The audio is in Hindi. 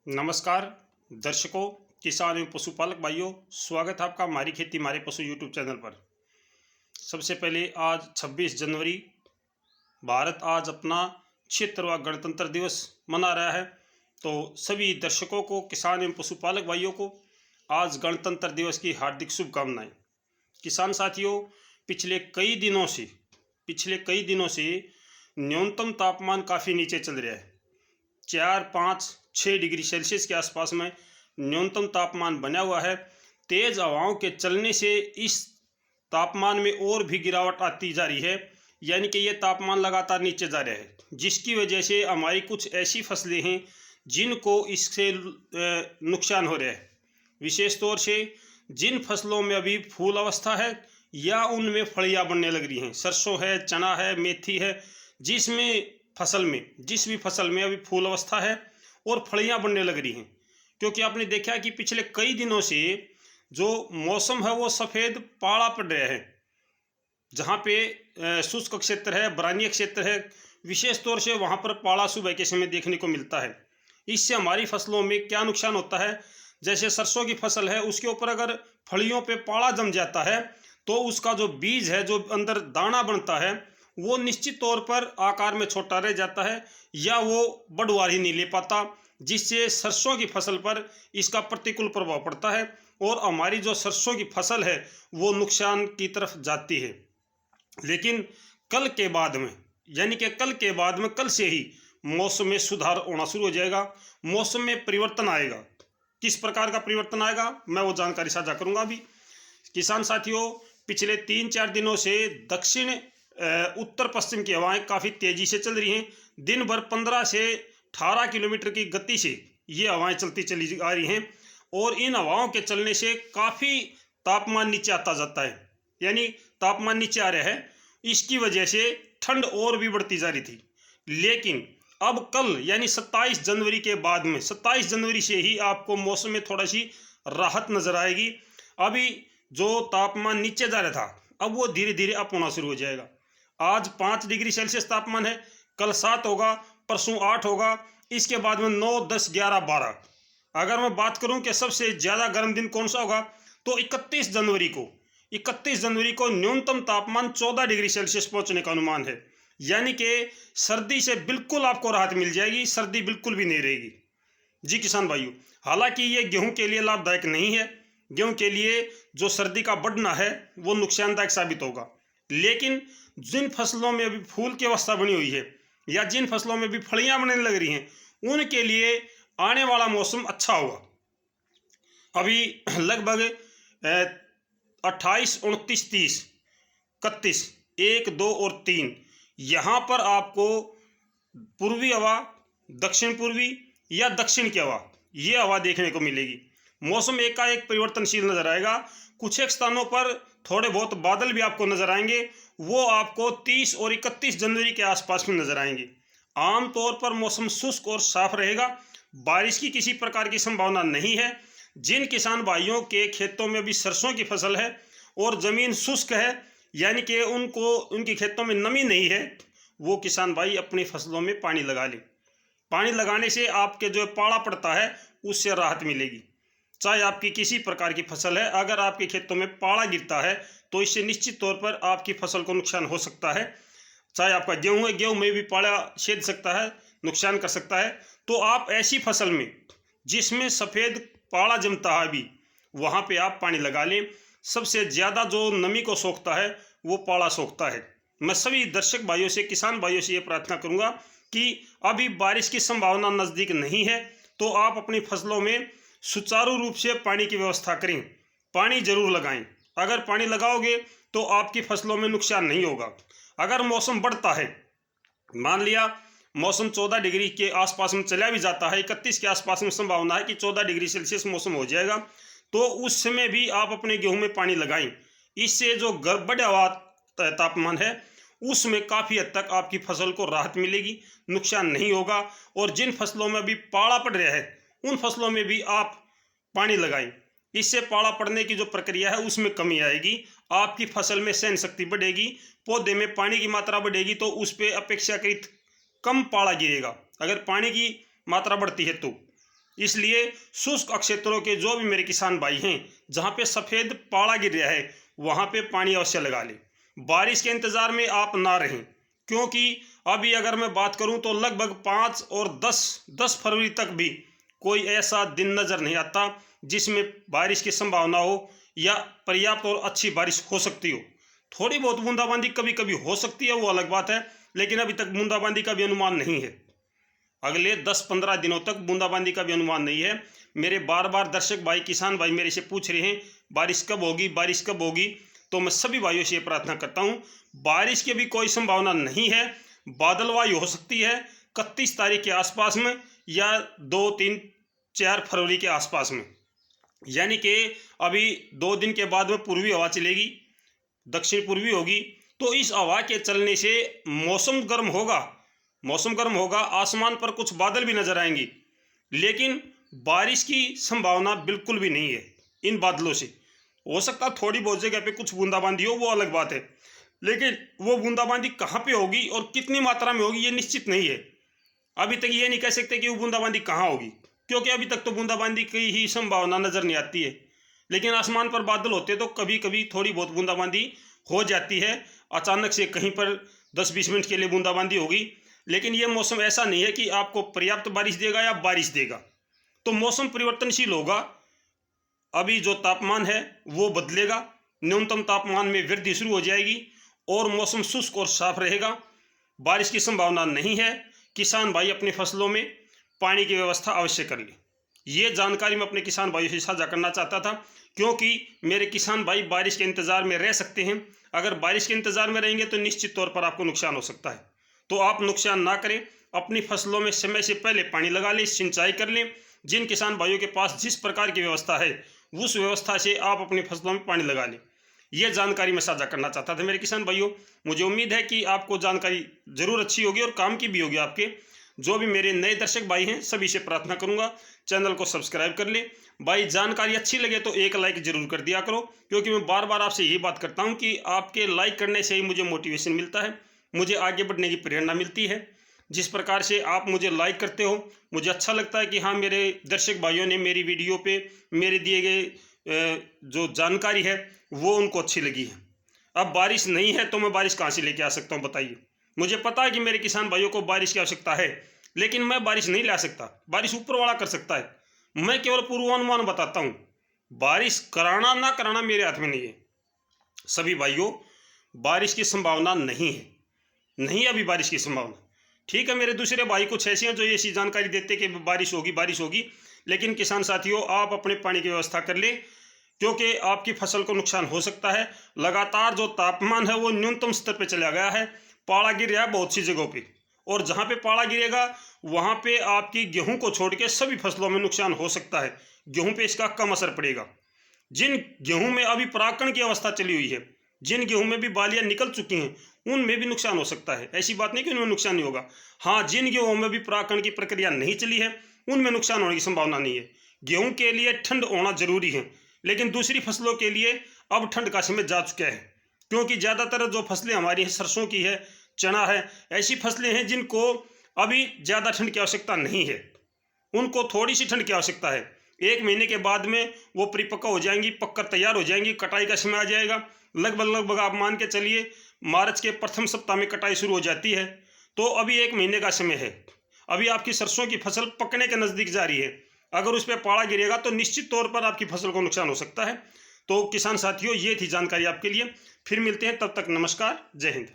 नमस्कार दर्शकों, किसान एवं पशुपालक भाइयों, स्वागत है आपका हमारी खेती हमारे पशु यूट्यूब चैनल पर। सबसे पहले आज 26 जनवरी भारत आज अपना 76वां गणतंत्र दिवस मना रहा है। तो सभी दर्शकों को, किसान एवं पशुपालक भाइयों को आज गणतंत्र दिवस की हार्दिक शुभकामनाएं। किसान साथियों, पिछले कई दिनों से न्यूनतम तापमान काफ़ी नीचे चल रहा है। 4, 5, 6 डिग्री सेल्सियस के आसपास में न्यूनतम तापमान बना हुआ है। तेज़ हवाओं के चलने से इस तापमान में और भी गिरावट आती जा रही है, यानी कि ये तापमान लगातार नीचे जा रहा है, जिसकी वजह से हमारी कुछ ऐसी फसलें हैं जिनको इससे नुकसान हो रहा है। विशेष तौर से जिन फसलों में अभी फूल अवस्था है या उनमें फलियां बनने लग रही हैं, सरसों है, चना है, मेथी है, जिस भी फसल में अभी फूल अवस्था है और फलियां बनने लग रही हैं। क्योंकि आपने देखा कि पिछले कई दिनों से जो मौसम है वो सफ़ेद पाला पड़ रहा है। जहाँ पे शुष्क क्षेत्र है, बरानीय क्षेत्र है, विशेष तौर से वहाँ पर पाला सुबह के समय देखने को मिलता है। इससे हमारी फसलों में क्या नुकसान होता है, जैसे सरसों की फसल है, उसके ऊपर अगर फलियों पे पाला जम जाता है तो उसका जो बीज है, जो अंदर दाना बनता है, वो निश्चित तौर पर आकार में छोटा रह जाता है या वो बढ़वार ही नहीं ले पाता, जिससे सरसों की फसल पर इसका प्रतिकूल प्रभाव पड़ता है और हमारी जो सरसों की फसल है वो नुकसान की तरफ जाती है। लेकिन कल के बाद में, कल से ही मौसम में सुधार होना शुरू हो जाएगा, मौसम में परिवर्तन आएगा। किस प्रकार का परिवर्तन आएगा, मैं वो जानकारी साझा करूंगा अभी। किसान साथियों, पिछले 3-4 दिनों से दक्षिण उत्तर पश्चिम की हवाएं काफ़ी तेज़ी से चल रही हैं। दिन भर 15 से 18 किलोमीटर की गति से ये हवाएं चलती चली आ रही हैं और इन हवाओं के चलने से काफ़ी तापमान नीचे आता जाता है, यानी तापमान नीचे आ रहा है। इसकी वजह से ठंड और भी बढ़ती जा रही थी। लेकिन अब कल यानी 27 जनवरी के बाद में, 27 जनवरी से ही आपको मौसम में थोड़ा सी राहत नज़र आएगी। अभी जो तापमान नीचे जा रहा था, अब वो धीरे धीरे अप होना शुरू हो जाएगा। आज 5 डिग्री सेल्सियस तापमान है, कल 7 होगा, परसों 8 होगा, इसके बाद में 9, 10, 11, 12। अगर मैं बात करूं कि सबसे ज़्यादा गर्म दिन कौन सा होगा, तो 31 जनवरी को न्यूनतम तापमान 14 डिग्री सेल्सियस पहुंचने का अनुमान है। यानी कि सर्दी से बिल्कुल आपको राहत मिल जाएगी, सर्दी बिल्कुल भी नहीं रहेगी। जी किसान भाइयों, हालांकि ये गेहूं के लिए लाभदायक नहीं है। गेहूं के लिए जो सर्दी का बढ़ना है वो नुकसानदायक साबित होगा। लेकिन जिन फसलों में अभी फूल की अवस्था बनी हुई है या जिन फसलों में भी फलियां बनने लग रही हैं, उनके लिए आने वाला मौसम अच्छा होगा। अभी लगभग 28, 29, 30, 31, 1, 2 और 3 यहाँ पर आपको पूर्वी हवा, दक्षिण पूर्वी या दक्षिण की हवा, ये हवा देखने को मिलेगी। मौसम एकाएक परिवर्तनशील नजर आएगा। कुछ एक स्थानों पर थोड़े बहुत बादल भी आपको नजर आएंगे, वो आपको 30 और 31 जनवरी के आसपास में नजर आएंगे। आमतौर पर मौसम शुष्क और साफ रहेगा, बारिश की किसी प्रकार की संभावना नहीं है। जिन किसान भाइयों के खेतों में अभी सरसों की फसल है और ज़मीन शुष्क है, यानी कि उनके खेतों में नमी नहीं है, वो किसान भाई अपनी फसलों में पानी लगा लें। पानी लगाने से आपके जो पाला पड़ता है उससे राहत मिलेगी। चाहे आपकी किसी प्रकार की फसल है, अगर आपके खेतों में पाला गिरता है तो इससे निश्चित तौर पर आपकी फसल को नुकसान हो सकता है। चाहे आपका गेहूँ है, गेहूँ में भी पाला छेद सकता है, नुकसान कर सकता है। तो आप ऐसी फसल में जिसमें सफ़ेद पाला जमता है अभी, वहाँ पे आप पानी लगा लें। सबसे ज़्यादा जो नमी को सोखता है वो पाला सोखता है। मैं सभी दर्शक भाइयों से, किसान भाइयों से ये प्रार्थना करूँगा कि अभी बारिश की संभावना नज़दीक नहीं है, तो आप अपनी फसलों में सुचारू रूप से पानी की व्यवस्था करें, पानी जरूर लगाएं। अगर पानी लगाओगे तो आपकी फसलों में नुकसान नहीं होगा। अगर मौसम बढ़ता है, मान लिया मौसम 14 डिग्री के आसपास में चला भी जाता है, 31 के आसपास में संभावना है कि 14 डिग्री सेल्सियस मौसम हो जाएगा, तो उस समय भी आप अपने गेहूं में पानी लगाएं। इससे जो बढ़ा हुआ तापमान है उसमें काफ़ी हद तक आपकी फसल को राहत मिलेगी, नुकसान नहीं होगा। और जिन फसलों में भी पाला पड़ रहा है उन फसलों में भी आप पानी लगाएं। इससे पाला पड़ने की जो प्रक्रिया है उसमें कमी आएगी, आपकी फसल में सहन शक्ति बढ़ेगी, पौधे में पानी की मात्रा बढ़ेगी, तो उस पर अपेक्षाकृत कम पाला गिरेगा अगर पानी की मात्रा बढ़ती है तो। इसलिए शुष्क क्षेत्रों के जो भी मेरे किसान भाई हैं, जहाँ पे सफ़ेद पाला गिर रहा है, वहाँ पे पानी अवश्य लगा लें। बारिश के इंतज़ार में आप ना रहें, क्योंकि अभी अगर मैं बात करूं तो लगभग 5 और 10 फरवरी तक भी कोई ऐसा दिन नज़र नहीं आता जिसमें बारिश की संभावना हो या पर्याप्त और अच्छी बारिश हो सकती हो। थोड़ी बहुत बूंदाबांदी कभी कभी हो सकती है, वो अलग बात है, लेकिन अभी तक बूंदाबांदी का भी अनुमान नहीं है। अगले 10-15 दिनों तक बूंदाबांदी का भी अनुमान नहीं है। मेरे बार बार दर्शक भाई, किसान भाई मेरे से पूछ रहे हैं बारिश कब होगी, बारिश कब होगी। तो मैं सभी भाइयों से ये प्रार्थना करता हूँ, बारिश की भी कोई संभावना नहीं है। बादलवायु हो सकती है 31 तारीख के आसपास में या 2-3-4 फरवरी के आसपास में, यानी कि अभी 2 दिन के बाद में पूर्वी हवा चलेगी, दक्षिण पूर्वी होगी। तो इस हवा के चलने से मौसम गर्म होगा, मौसम गर्म होगा, आसमान पर कुछ बादल भी नजर आएंगी, लेकिन बारिश की संभावना बिल्कुल भी नहीं है। इन बादलों से हो सकता है थोड़ी बहुत जगह पे कुछ बूंदाबांदी हो, वो अलग बात है, लेकिन वो बूंदाबांदी कहाँ पे होगी और कितनी मात्रा में होगी ये निश्चित नहीं है। अभी तक ये नहीं कह सकते कि वो बूंदाबांदी कहाँ होगी, क्योंकि अभी तक तो बूंदाबांदी की ही संभावना नजर नहीं आती है। लेकिन आसमान पर बादल होते तो कभी कभी थोड़ी बहुत बूंदाबांदी हो जाती है, अचानक से कहीं पर 10-20 मिनट के लिए बूंदाबांदी होगी। लेकिन ये मौसम ऐसा नहीं है कि आपको पर्याप्त बारिश देगा या बारिश देगा। तो मौसम परिवर्तनशील होगा। अभी जो तापमान है वो बदलेगा, न्यूनतम तापमान में वृद्धि शुरू हो जाएगी और मौसम शुष्क और साफ रहेगा। बारिश की संभावना नहीं है। किसान भाई अपनी फसलों में पानी की व्यवस्था अवश्य कर ले। ये जानकारी मैं अपने किसान भाइयों से साझा करना चाहता था, क्योंकि मेरे किसान भाई बारिश के इंतज़ार में रह सकते हैं। अगर बारिश के इंतज़ार में रहेंगे तो निश्चित तौर पर आपको नुकसान हो सकता है। तो आप नुकसान ना करें, अपनी फसलों में समय से पहले पानी लगा लें, सिंचाई कर लें। जिन किसान भाइयों के पास जिस प्रकार की व्यवस्था है उस व्यवस्था से आप अपनी फसलों में पानी लगा लें। यह जानकारी मैं साझा करना चाहता था मेरे किसान भाइयों। मुझे उम्मीद है कि आपको जानकारी जरूर अच्छी होगी और काम की भी होगी आपके। जो भी मेरे नए दर्शक भाई हैं सभी से प्रार्थना करूंगा चैनल को सब्सक्राइब कर ले। भाई जानकारी अच्छी लगे तो एक लाइक जरूर कर दिया करो, क्योंकि मैं बार बार आपसे यही बात करता हूं कि आपके लाइक करने से ही मुझे मोटिवेशन मिलता है, मुझे आगे बढ़ने की प्रेरणा मिलती है। जिस प्रकार से आप मुझे लाइक करते हो मुझे अच्छा लगता है कि हाँ, मेरे दर्शक भाइयों ने मेरी वीडियो पे मेरे दिए गए जो जानकारी है वो उनको अच्छी लगी है। अब बारिश नहीं है तो मैं बारिश कहाँ से लेके आ सकता हूँ बताइए। मुझे पता है कि मेरे किसान भाइयों को बारिश की आवश्यकता है, लेकिन मैं बारिश नहीं ला सकता। बारिश ऊपर वाला कर सकता है, मैं केवल पूर्वानुमान बताता हूँ। बारिश कराना ना कराना मेरे हाथ में नहीं है। सभी भाइयों, बारिश की संभावना नहीं है, नहीं अभी बारिश की संभावना। ठीक है, मेरे दूसरे भाई कुछ ऐसे हैं जो ऐसी जानकारी देते कि बारिश होगी बारिश होगी, लेकिन किसान साथियों आप अपने पानी की व्यवस्था कर ले, क्योंकि आपकी फसल को नुकसान हो सकता है। लगातार जो तापमान है वो न्यूनतम स्तर पे चला गया है, पाला गिर रहा है बहुत सी जगहों पे, और जहाँ पे पाला गिरेगा वहाँ पे आपकी गेहूं को छोड़ के सभी फसलों में नुकसान हो सकता है। गेहूं पे इसका कम असर पड़ेगा। जिन गेहूं में अभी परागण की अवस्था चली हुई है, जिन गेहूं में भी बालियां निकल चुकी हैं, उनमें भी नुकसान हो सकता है। ऐसी बात नहीं कि उनमें नुकसान नहीं होगा। हाँ, जिन गेहूं में भी परागण की प्रक्रिया नहीं चली है उनमें नुकसान होने की संभावना नहीं है। गेहूं के लिए ठंड होना जरूरी है, लेकिन दूसरी फसलों के लिए अब ठंड का समय जा चुका है, क्योंकि ज़्यादातर जो फसलें हमारी हैं, सरसों की है, चना है, ऐसी फसलें हैं जिनको अभी ज़्यादा ठंड की आवश्यकता नहीं है। उनको थोड़ी सी ठंड की आवश्यकता है। 1 महीने के बाद में वो परिपक्व हो जाएंगी, पककर तैयार हो जाएंगी, कटाई का समय आ जाएगा। लगभग आप मान के चलिए मार्च के प्रथम सप्ताह में कटाई शुरू हो जाती है। तो अभी 1 महीने का समय है। अभी आपकी सरसों की फसल पकने के नज़दीक जा रही है। अगर उस पर पाला गिरेगा तो निश्चित तौर पर आपकी फसल को नुकसान हो सकता है। तो किसान साथियों, ये थी जानकारी आपके लिए। फिर मिलते हैं, तब तक नमस्कार, जय हिंद।